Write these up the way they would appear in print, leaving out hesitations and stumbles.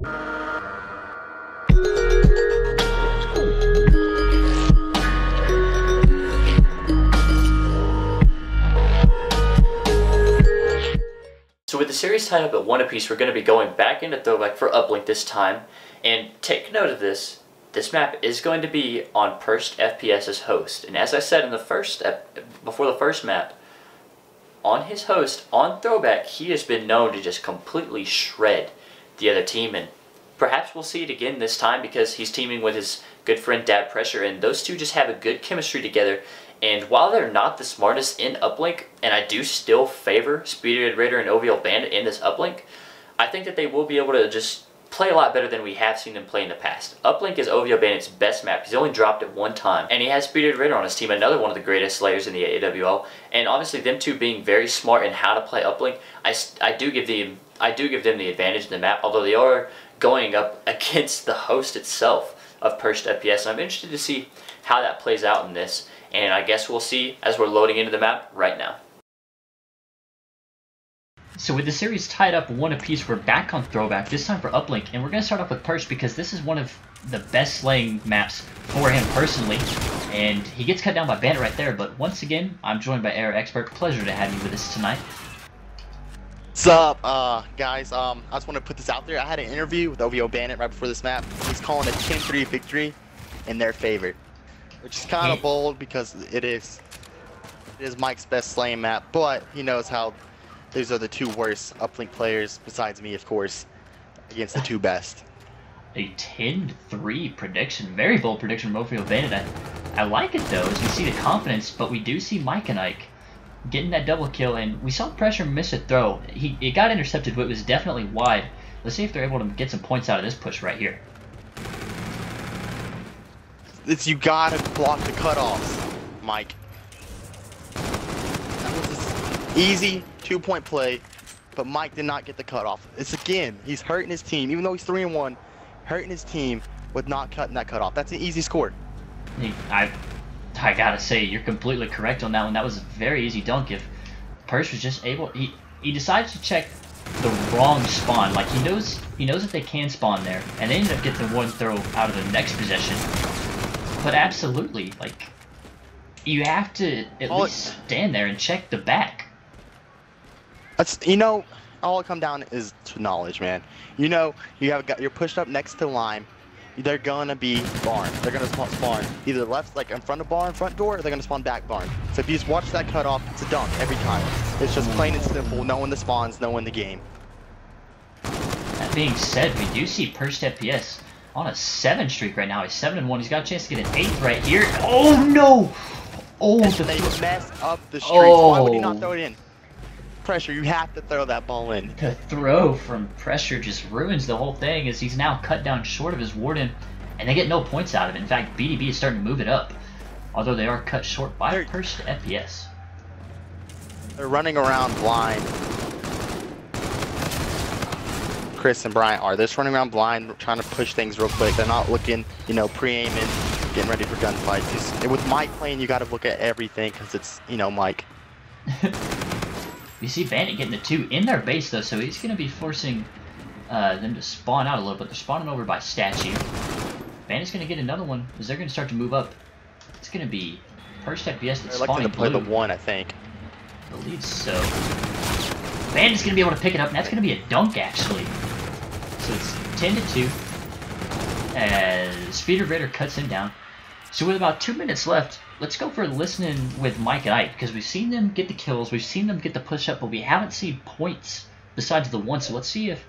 So with the series tied up at 1 apiece, we're going to be going back into Throwback for Uplink this time. And take note of this. This map is going to be on Perched FPS as host. And as I said in the before the first map, on his host, on Throwback, he has been known to just completely shred the other team. And perhaps we'll see it again this time because he's teaming with his good friend Dad Pressure. And those two just have a good chemistry together. And while they're not the smartest in Uplink, and I do still favor Speeded Raider and OVL Bandit in this Uplink, I think that they will be able to just play a lot better than we have seen them play in the past. Uplink is OVL Bandit's best map. He's only dropped it 1 time. And he has Speeded Raider on his team, another one of the greatest slayers in the AAWL. And obviously them two being very smart in how to play Uplink, I do give them the advantage in the map, although they are going up against the host itself of Perched FPS. And I'm interested to see how that plays out in this. And I guess we'll see as we're loading into the map right now. So with the series tied up 1 apiece, we're back on Throwback, this time for Uplink. And we're going to start off with Perch because this is one of the best slaying maps for him personally. And he gets cut down by Bandit right there. But once again, I'm joined by Air Expert. Pleasure to have you with us tonight. What's up, guys? I just want to put this out there. I had an interview with OVO Bandit right before this map. He's calling a 10-3 victory in their favor, which is kind of bold because it is Mike's best slaying map, but he knows how these are the 2 worst Uplink players, besides me, of course, against the 2 best. A 10-3 prediction. Very bold prediction from OVO Bandit. I like it, though, as we see the confidence, but we do see Mike and Ike getting that double kill, and we saw Pressure miss a throw. It got intercepted, but it was definitely wide. Let's see if they're able to get some points out of this push right here. You gotta block the cutoffs, Mike. That was an easy 2-point play, but Mike did not get the cutoff. He's hurting his team, even though he's 3-1, hurting his team with not cutting that cutoff. That's an easy score. I gotta say, you're completely correct on that one. That was a very easy dunk. If Perch was just able, he decides to check the wrong spawn. Like he knows that they can spawn there, and they ended up getting the 1 throw out of the next possession. But absolutely, like, you have to at least stand there and check the back. All it comes down is to knowledge, man. You're pushed up next to Lime. They're gonna be barn. They're gonna spawn either left, like in front of barn, front door, or they're gonna spawn back barn. So if you just watch that cutoff, it's a dunk every time. It's just plain and simple, knowing the spawns, knowing the game. That being said, we do see Perched FPS on a 7 streak right now. He's 7-1. He's got a chance to get an 8th right here. Oh no! Oh, they messed up the streaks. Why would he not throw it in? Pressure, you have to throw that ball in. The throw from Pressure just ruins the whole thing, as he's now cut down short of his Warden, and they get no points out of it. In fact, BDB is starting to move it up, although they are cut short by Perched FPS. They're running around blind. Chris and Bryant are. They're just running around blind, trying to push things real quick. They're not looking, pre-aiming, getting ready for gunfights. With Mike playing, you got to look at everything because it's, Mike. You see Bandit getting the 2 in their base, though, so he's going to be forcing them to spawn out a little bit. They're spawning over by Statue. Bandit's going to get another one as they're going to start to move up. It's going to be Perched FPS that's spawning to play blue. the 1, I think. I believe so. Bandit's going to be able to pick it up, and that's going to be a dunk, actually. So it's 10-2 as Speeder Raider cuts him down. So with about 2 minutes left, let's go for listening with Mike and Ike, because we've seen them get the kills, we've seen them get the push-up, but we haven't seen points besides the 1. So let's see if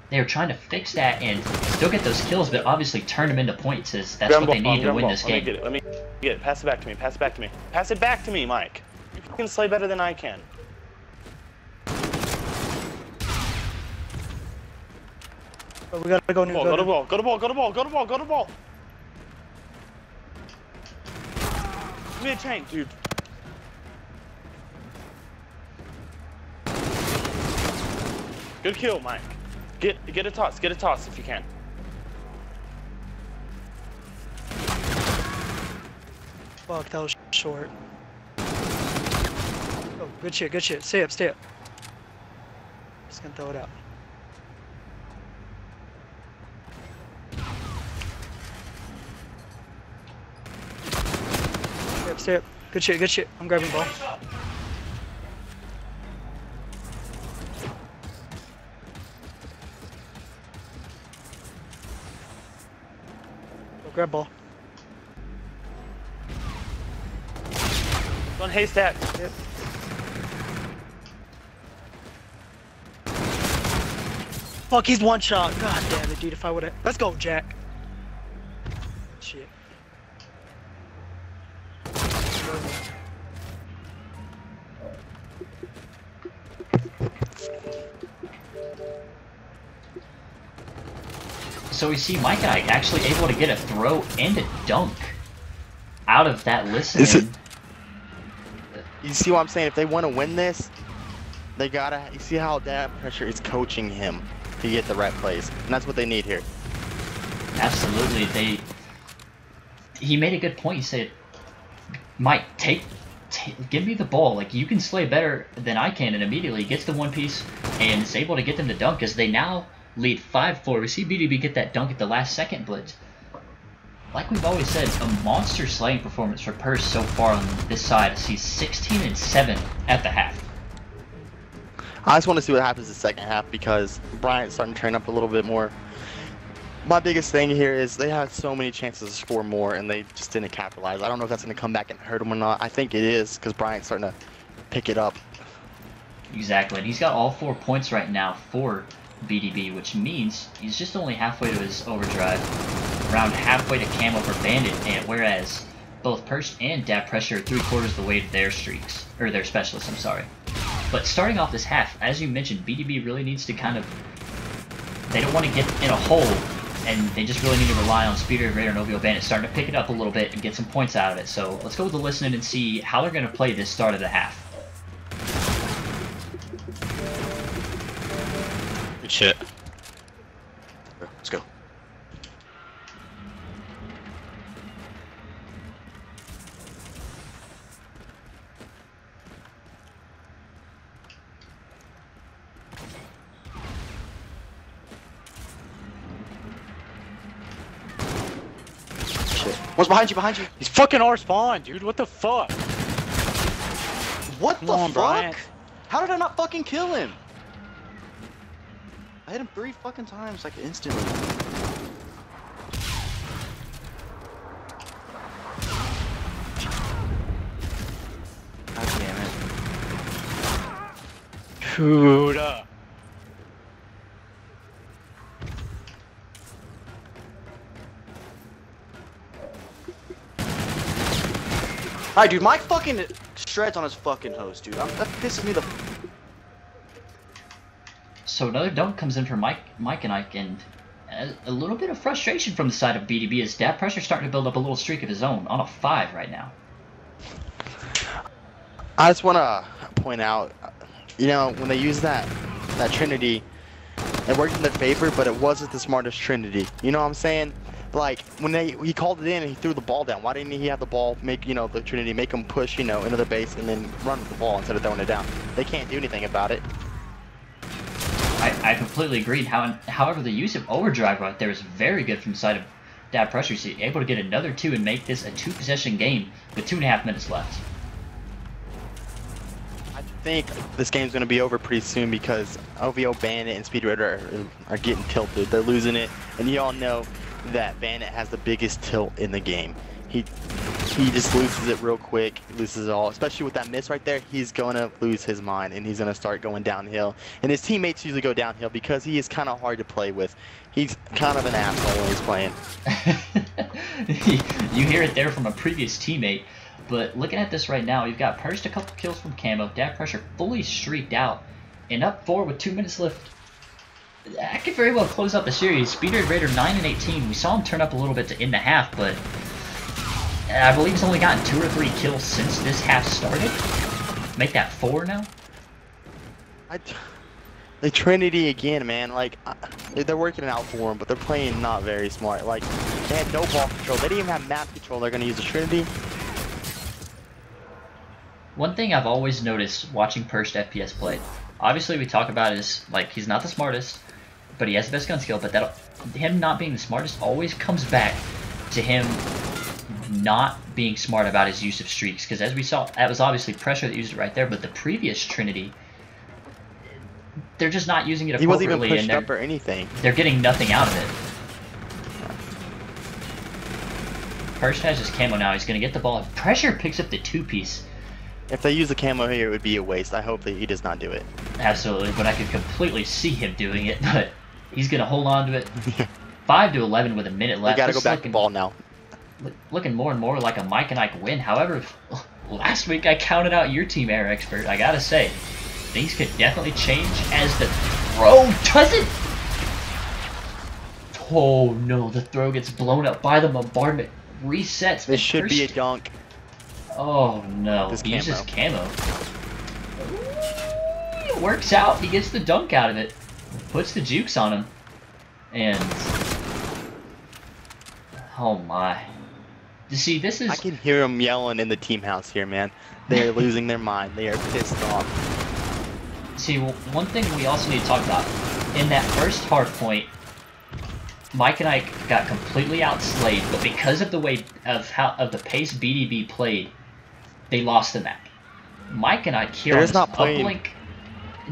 they're trying to fix that and still get those kills, but obviously turn them into points, as that's what they need to win this game. Let me get it. Pass it back to me. Pass it back to me. Pass it back to me, Mike. You can slay better than I can. We gotta go new. Go to ball. Go to ball. Go to ball. Go to ball. Go to ball. Give me a tank, dude. Good kill, Mike. Get a toss. Get a toss if you can. Fuck, that was short. Oh, good shit, good shit. Stay up, stay up. Just gonna throw it out. Oh, good shit, good shit. Stay up, stay up. Just gonna throw it out. Good shit, good shit. Stay up, stay up. Just gonna throw it out. Good shit, good shit. Stay up, stay up. Just gonna throw it out. Good shit, good shit. Stay up, stay up. Just gonna throw it out. Stay up. Good shit, good shit. I'm grabbing ball. Go grab ball. One haystack. Yep. Fuck, he's one shot. God damn it, dude. If I would've. Let's go, Jack. Shit. So we see Mike and I actually able to get a throw and a dunk out of that listening. You see what I'm saying? If they want to win this, they gotta. You see how Dad Pressure is coaching him to get the right plays, and that's what they need here. Absolutely, he made a good point. He said, Mike, give me the ball. Like, you can slay better than I can, and immediately gets the one piece and is able to get them to dunk as they now lead 5-4. We see BDB get that dunk at the last second, but like we've always said, a monster slaying performance for Purse so far on this side. He's 16-7 at the half. I just want to see what happens in the second half because Bryant's starting to train up a little bit more. My biggest thing here is they had so many chances to score more and they just didn't capitalize. I don't know if that's going to come back and hurt them or not. I think it is because Bryant's starting to pick it up. Exactly, and he's got all 4 points right now for BDB, which means he's just only halfway to his overdrive, around halfway to camo for Bandit, and whereas both Purse and Dab Pressure are 3/4 of the way to their streaks, or their specialists, I'm sorry. But starting off this half, as you mentioned, BDB really needs to kind of, they don't want to get in a hole, and they just really need to rely on Speeder Raider and OVO Bandit starting to pick it up a little bit and get some points out of it. So let's go with the listening and see how they're going to play this start of the half. Good shit. Let's go. One's behind you, behind you. He's fucking our spawn, dude. What the fuck? What Come the on, fuck? Bryant. How did I not fucking kill him? I hit him 3 fucking times, like, instantly. God damn it. Dude. Alright, dude, Mike fucking shreds on his fucking host, dude. That pisses me the. So another dunk comes in for Mike and Ike, and a little bit of frustration from the side of BDB as Dab Pressure starting to build up a little streak of his own on a 5 right now. I just want to point out, you know, when they use that Trinity, it worked in their favor, but it wasn't the smartest Trinity. You know what I'm saying? Like, when he called it in and he threw the ball down, why didn't he have the ball make, you know, the Trinity make them push, you know, into the base and then run with the ball instead of throwing it down? They can't do anything about it. I completely agree. However, the use of overdrive right there is very good from the side of Dab Pressure. So able to get another 2 and make this a 2-possession game with 2.5 minutes left. I think this game's going to be over pretty soon because OVO Bandit and Speed Raider are getting tilted. They're losing it, and you all know that Bandit has the biggest tilt in the game. He just loses it real quick, loses it all. Especially with that miss right there, he's going to lose his mind and he's going to start going downhill. And his teammates usually go downhill because he is kind of hard to play with. He's kind of an asshole when he's playing. You hear it there from a previous teammate. But looking at this right now, you've got Purse a couple kills from Camo, Dab Pressure fully streaked out, and up 4 with 2 minutes left. That could very well close out the series. Speeder Raider 9-18. We saw him turn up a little bit to end the half, but I believe he's only gotten 2 or 3 kills since this half started. Make that 4 now. The Trinity again, man. Like, they're working it out for him, but they're playing not very smart. Like, they had no ball control. They didn't even have map control. They're going to use the Trinity. One thing I've always noticed watching Purse FPS play, obviously we talk about is, like, he's not the smartest, but he has the best gun skill, but him not being the smartest always comes back to him not being smart about his use of streaks, because as we saw, that was obviously Pressure that used it right there, but the previous Trinity, they're just not using it He wasn't appropriately, even pushed up or anything. they're getting nothing out of it. First has his camo now, he's going to get the ball. Pressure picks up the 2-piece. If they use the camo here, it would be a waste. I hope that he does not do it. Absolutely, but I could completely see him doing it, but he's going to hold on to it. 5-11 with a minute left. We gotta go back to the ball now. Looking more and more like a Mike and Ike win. However, last week I counted out your team, Air Expert. I gotta say, things could definitely change as the throw doesn't. Oh no, the throw gets blown up by the bombardment. Resets. This should be a dunk. Oh no, This he uses camo. It works out. He gets the dunk out of it. Puts the jukes on him. And oh my. You see, this is... I can hear them yelling in the team house here, man. They are losing their mind. They are pissed off. See, one thing we also need to talk about. In that first hard point, Mike and Ike got completely outslayed, but because of the way of the pace BDB played, they lost the map. Mike and Ike here on this uplink,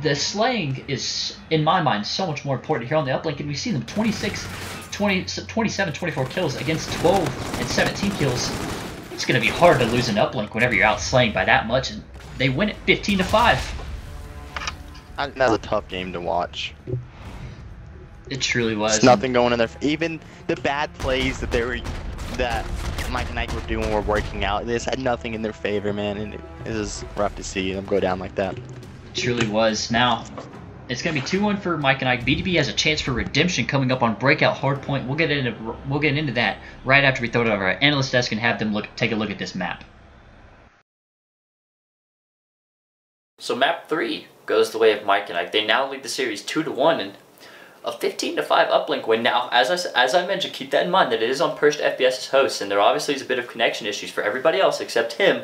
the slaying is, in my mind, so much more important here on the uplink, and we see them 27, 24 kills against 12 and 17 kills. It's going to be hard to lose an uplink whenever you're outslaying by that much, and they win it 15-5. That was a tough game to watch. It truly was. There's nothing going in there. Even the bad plays that Mike and Ike were doing were working out. They just had nothing in their favor, man, and it is rough to see them go down like that. It truly was. Now, it's going to be 2-1 for Mike and Ike. BDB has a chance for redemption coming up on Breakout Hardpoint. We'll get into that right after we throw it over our analyst desk and have them take a look at this map. So map 3 goes the way of Mike and Ike. They now lead the series 2-1 and a 15-5 uplink win. Now, as I mentioned, keep that in mind that it is on Perched FPS's host, and there obviously is a bit of connection issues for everybody else except him.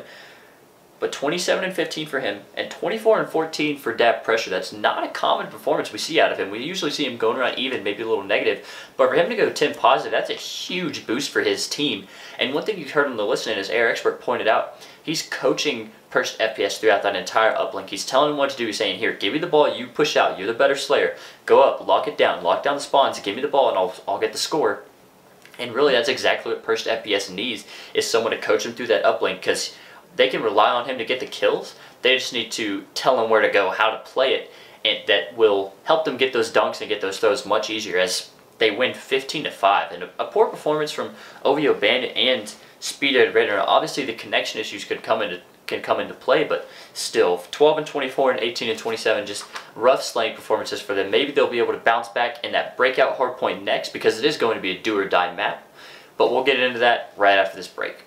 But 27-15 for him, and 24-14 for Dap Pressure. That's not a common performance we see out of him. We usually see him going around even, maybe a little negative. But for him to go 10 positive, that's a huge boost for his team. And one thing you heard on the listening, as Air Expert pointed out, he's coaching Perched FPS throughout that entire uplink. He's telling him what to do. He's saying, here, give me the ball, you push out, you're the better slayer. Go up, lock it down, lock down the spawns, give me the ball, and I'll get the score. And really, that's exactly what Perched FPS needs, is someone to coach him through that uplink, because they can rely on him to get the kills. They just need to tell him where to go, how to play it, and that will help them get those dunks and get those throws much easier as they win 15-5. And a poor performance from OVO Bandit and Speeded Raider. Obviously, the connection issues can come into play, but still, 12-24 and 18-27, just rough slaying performances for them. Maybe they'll be able to bounce back in that breakout hardpoint next, because it is going to be a do or die map. But we'll get into that right after this break.